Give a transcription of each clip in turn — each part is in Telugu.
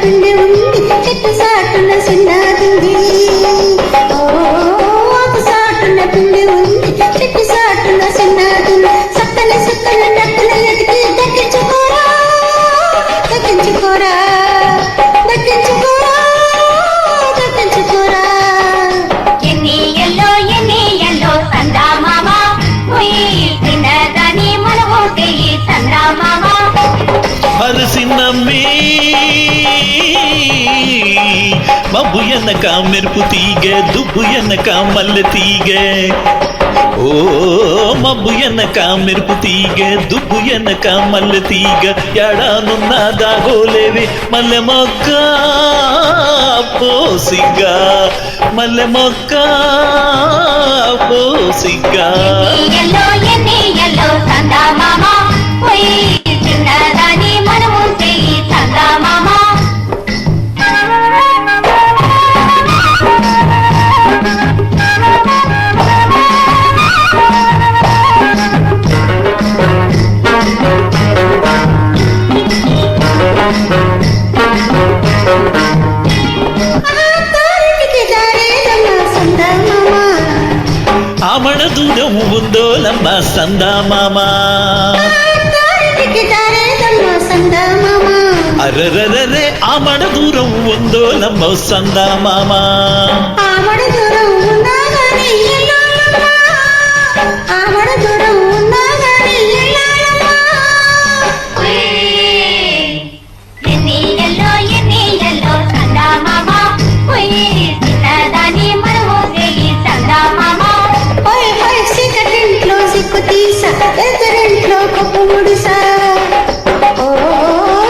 పిండి ఉంది చెట్టు సాటున చిన్నదుంది ఆకు సాటున పిండి ఉంది చెట్టు సాటున చిన్నదుంది సక్కని సక్కని నక్కల ఎదిగి దక్కించుకోరా దక్కించుకోరా దక్కించుకోరా దక్కించుకోరా ఎన్ని ఎల్లో సందా మామ తిన్నదాని మనము సందా మామ హరసినమ్మే మబ్బు ఎనక మెరుపు తీగ దుబ్బు ఎనక మల్లె తీగ ఓ మబ్బు ఎనక మెరుపు తీగ దుబ్బు ఎనక మల్లె తీగ ఎడానున్న దాగోలేవి మల్లె మొక్క పోసిగ్గా మల్లె మొక్క పోసిగ్గా ఎల్లో సందా మామ చిన్నదాని మనము సందా మామ ఆమడ దూరం ఉందోలమ్మ సందా మామ అరరరే ఆమడ దూరం ఉందోలమ్మ సందా మామ ఆమడ దూరం ఉన్నా గాని ఆమడ దూరం ఉన్నా గాని ఎన్ని ఎల్లో సందా మామ చిన్నదాని మనము సందా మామ చీకటింట్లో సిక్కు తీసా ఎదురింట్లో కప్పు ముడిసా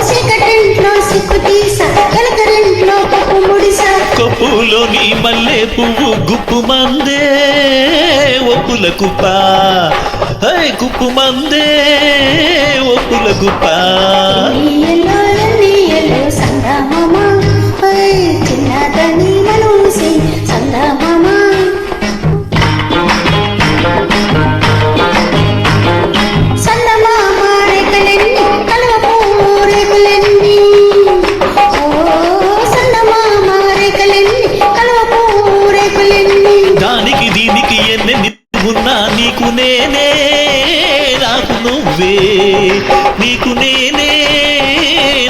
చీకటింట్లో సిక్కు తీసా ఎదురింట్లో కప్పు ముడిసా కొప్పులోని మల్లె పువ్వు గుప్పు మందే ఒప్పుల కుప్ప హై కుప్పు మందే ఒప్పుల కుప్ప ఎల్లో సందా మామ చిన్నదని మనూసి సందా మామ సందమామ రేఖలెన్ని కలువపు రేకులెన్ని సందమామ రేఖలెన్ని కలువపు రేకులెన్ని దానికి దీనికి ఎన్నెన్ని ఉన్నా నీకు నేనే నాకు నువ్వే నీకు నేనే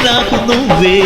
నాకు నువ్వే